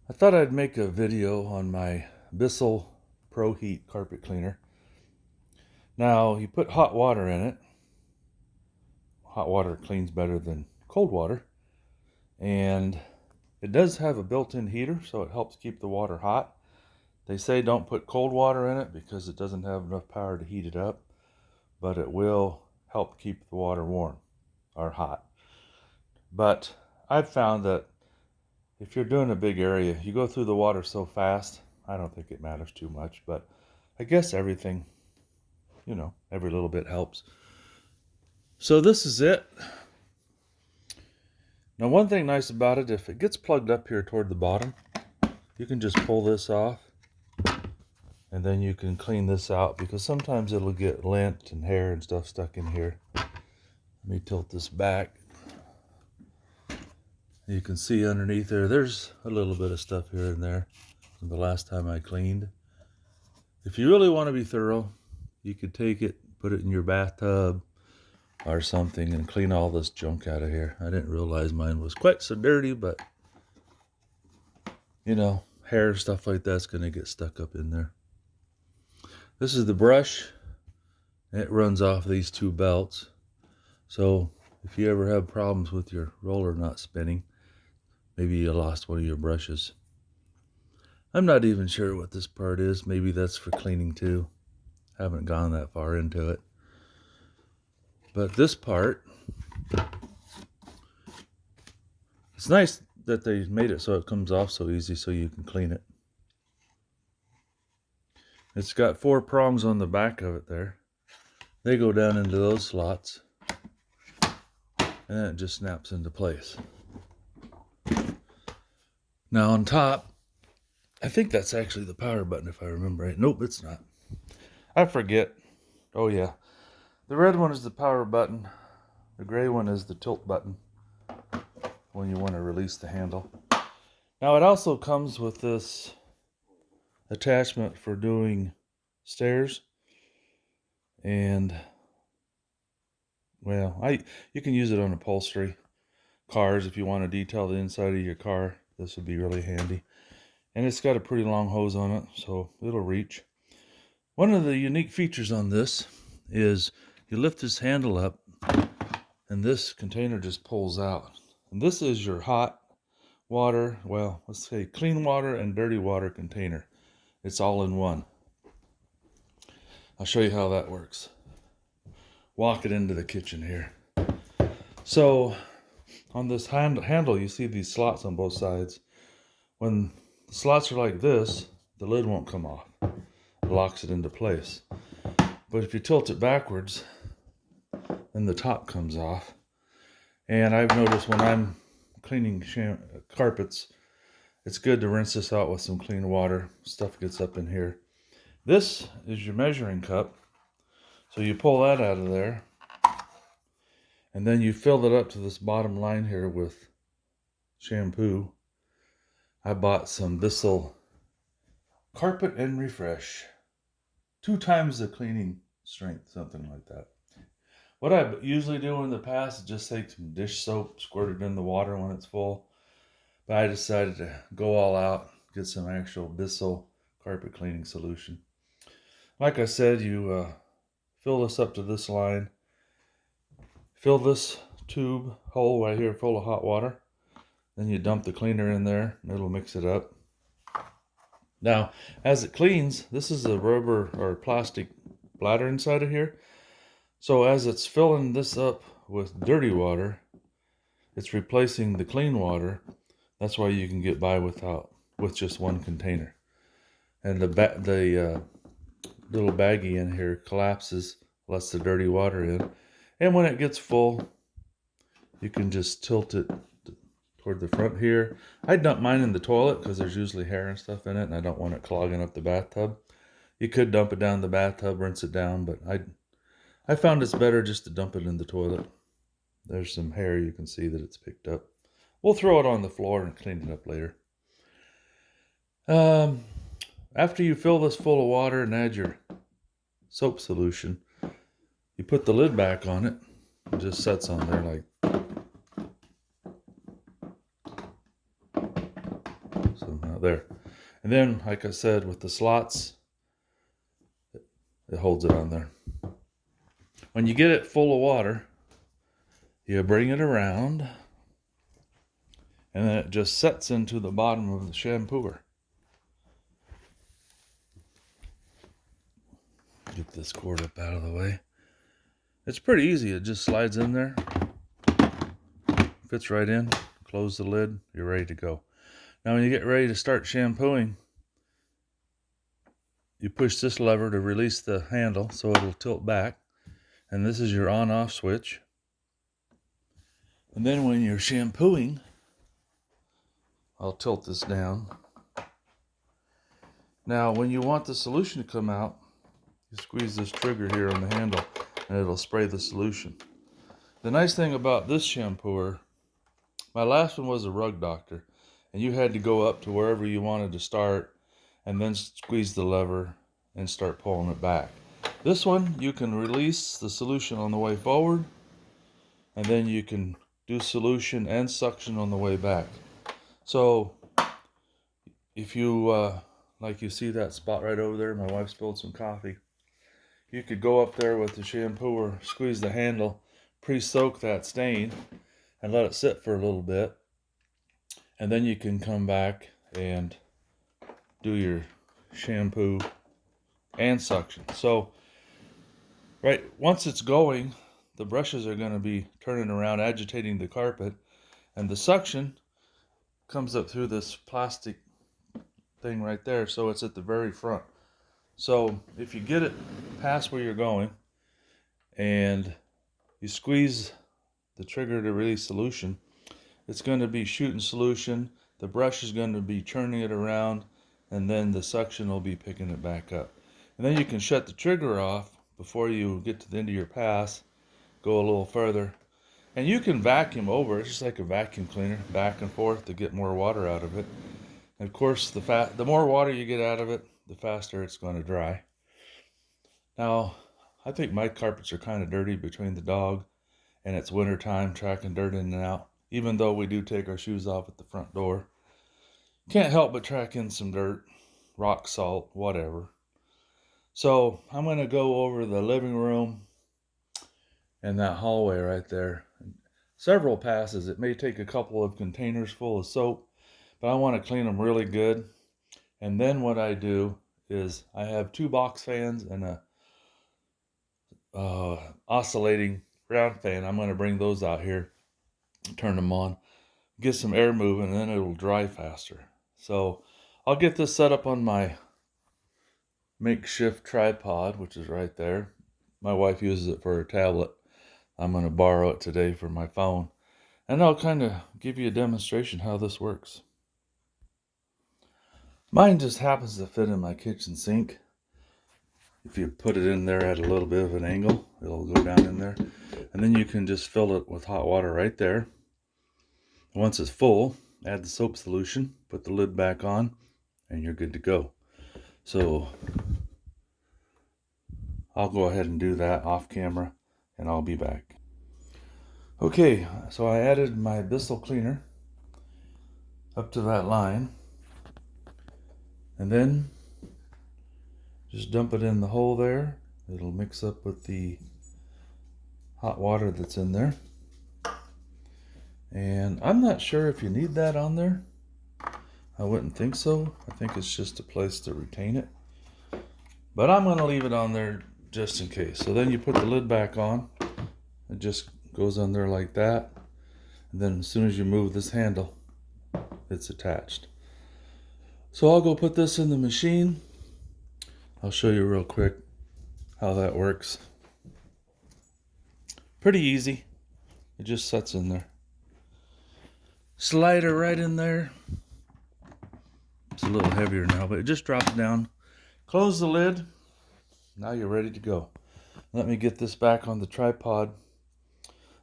I thought I'd make a video on my Bissell Pro Heat carpet cleaner. Now, you put hot water in it. Hot water cleans better than cold water. And it does have a built-in heater, so it helps keep the water hot. They say don't put cold water in it because it doesn't have enough power to heat it up, but it will help keep the water warm or hot. But I've found that if you're doing a big area, you go through the water so fast, I don't think it matters too much, but I guess everything, every little bit helps. So this is it. Now, one thing nice about it, if it gets plugged up here toward the bottom, you can just pull this off and then you can clean this out because sometimes it'll get lint and hair and stuff stuck in here. Let me tilt this back. You can see underneath there's a little bit of stuff here and there from the last time I cleaned. If you really want to be thorough, you could take it, put it in your bathtub or something and clean all this junk out of here. I didn't realize mine was quite so dirty, but hair and stuff like that's going to get stuck up in there. This is the brush. It runs off these two belts. So if you ever have problems with your roller not spinning, maybe you lost one of your brushes. I'm not even sure what this part is. Maybe that's for cleaning too. Haven't gone that far into it. But this part, it's nice that they made it so it comes off so easy so you can clean it. It's got 4 prongs on the back of it there. They go down into those slots. And then it just snaps into place. Now on top, I think that's actually the power button if I remember right. Nope, it's not. I forget. Oh yeah. The red one is the power button. The gray one is the tilt button when you want to release the handle. Now it also comes with this attachment for doing stairs. And you can use it on upholstery. Cars, if you want to detail the inside of your car, this would be really handy. And it's got a pretty long hose on it, so it'll reach. One of the unique features on this is you lift this handle up and this container just pulls out. And this is your hot water, let's say clean water and dirty water container. It's all in one. I'll show you how that works. Walk it into the kitchen here. So on this handle, you see these slots on both sides. When the slots are like this, the lid won't come off. It locks it into place. But if you tilt it backwards, then the top comes off. And I've noticed when I'm cleaning carpets, it's good to rinse this out with some clean water. Stuff gets up in here. This is your measuring cup. So you pull that out of there. And then you fill it up to this bottom line here with shampoo. I bought some Bissell Carpet and Refresh. 2 times the cleaning strength, something like that. What I usually do in the past is just take some dish soap, squirt it in the water when it's full. But I decided to go all out, get some actual Bissell carpet cleaning solution. Like I said, you fill this up to this line. Fill this tube hole right here full of hot water. Then you dump the cleaner in there and it'll mix it up. Now, as it cleans, this is a rubber or plastic bladder inside of here. So as it's filling this up with dirty water, it's replacing the clean water. That's why you can get by with just one container. And the little baggie in here collapses, lets the dirty water in. And when it gets full, you can just tilt it toward the front here. I dump mine in the toilet because there's usually hair and stuff in it, and I don't want it clogging up the bathtub. You could dump it down the bathtub, rinse it down, but I found it's better just to dump it in the toilet. There's some hair you can see that it's picked up. We'll throw it on the floor and clean it up later. After you fill this full of water and add your soap solution, you put the lid back on it. It just sets on there like So now there. And then, like I said, with the slots, it holds it on there. When you get it full of water, you bring it around, and then it just sets into the bottom of the shampooer. Get this cord up out of the way. It's pretty easy. It just slides in there, fits right in, close the lid, you're ready to go. Now when you get ready to start shampooing, you push this lever to release the handle so it'll tilt back, and this is your on-off switch. And then when you're shampooing, I'll tilt this down. Now when you want the solution to come out, you squeeze this trigger here on the handle and it'll spray the solution. The nice thing about this shampooer, my last one was a Rug Doctor, and you had to go up to wherever you wanted to start and then squeeze the lever and start pulling it back. This one, you can release the solution on the way forward, and then you can do solution and suction on the way back. So if you, like you see that spot right over there, my wife spilled some coffee. You could go up there with the shampooer, squeeze the handle, pre-soak that stain, and let it sit for a little bit. And then you can come back and do your shampoo and suction. So, right, once it's going, the brushes are going to be turning around, agitating the carpet, and the suction comes up through this plastic thing right there, so it's at the very front. So if you get it past where you're going and you squeeze the trigger to release solution, it's going to be shooting solution, the brush is going to be churning it around, and then the suction will be picking it back up. And then you can shut the trigger off before you get to the end of your pass, go a little further, and you can vacuum over. It's just like a vacuum cleaner, back and forth to get more water out of it. And of course, the more water you get out of it, the faster it's going to dry. Now, I think my carpets are kind of dirty between the dog and it's winter time, tracking dirt in and out. Even though we do take our shoes off at the front door, can't help but track in some dirt, rock salt, whatever. So I'm going to go over the living room and that hallway right there. Several passes. It may take a couple of containers full of soap, but I want to clean them really good. And then what I do is I have 2 box fans and a oscillating ground fan. I'm going to bring those out here, turn them on, get some air moving, and then it'll dry faster. So I'll get this set up on my makeshift tripod, which is right there. My wife uses it for her tablet. I'm going to borrow it today for my phone. And I'll kind of give you a demonstration how this works. Mine just happens to fit in my kitchen sink. If you put it in there at a little bit of an angle, it'll go down in there. And then you can just fill it with hot water right there. Once it's full, add the soap solution, put the lid back on, and you're good to go. So I'll go ahead and do that off camera, and I'll be back. Okay, so I added my Bissell cleaner up to that line, and then just dump it in the hole there. It'll mix up with the hot water that's in there. And I'm not sure if you need that on there. I wouldn't think so. I think it's just a place to retain it. But I'm going to leave it on there just in case. So then you put the lid back on. It just goes on there like that. And then as soon as you move this handle, it's attached. So I'll go put this in the machine. I'll show you real quick how that works. Pretty easy. It just sets in there. Slide it right in there. It's a little heavier now, but it just drops down. Close the lid. Now you're ready to go. Let me get this back on the tripod.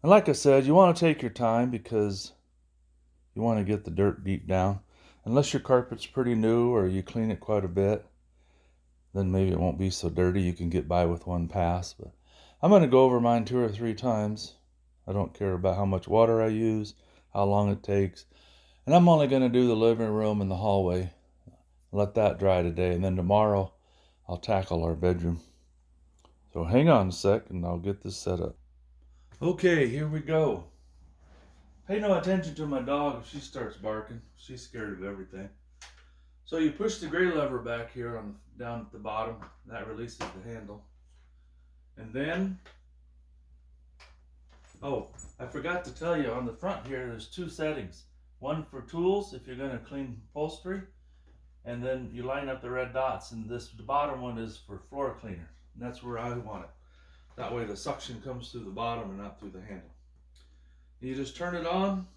And like I said, you want to take your time because you want to get the dirt deep down. Unless your carpet's pretty new or you clean it quite a bit, then maybe it won't be so dirty. You can get by with one pass. But I'm going to go over mine 2 or 3 times. I don't care about how much water I use, how long it takes. And I'm only going to do the living room and the hallway. Let that dry today, and then tomorrow I'll tackle our bedroom. So hang on a sec and I'll get this set up. Okay, here we go. Pay no attention to my dog if she starts barking. She's scared of everything. So you push the gray lever back here down at the bottom. That releases the handle. And then, oh, I forgot to tell you, on the front here there's two settings. One for tools if you're going to clean upholstery, and then you line up the red dots, and the bottom one is for floor cleaner. And that's where I want it. That way the suction comes through the bottom and not through the handle. You just turn it on.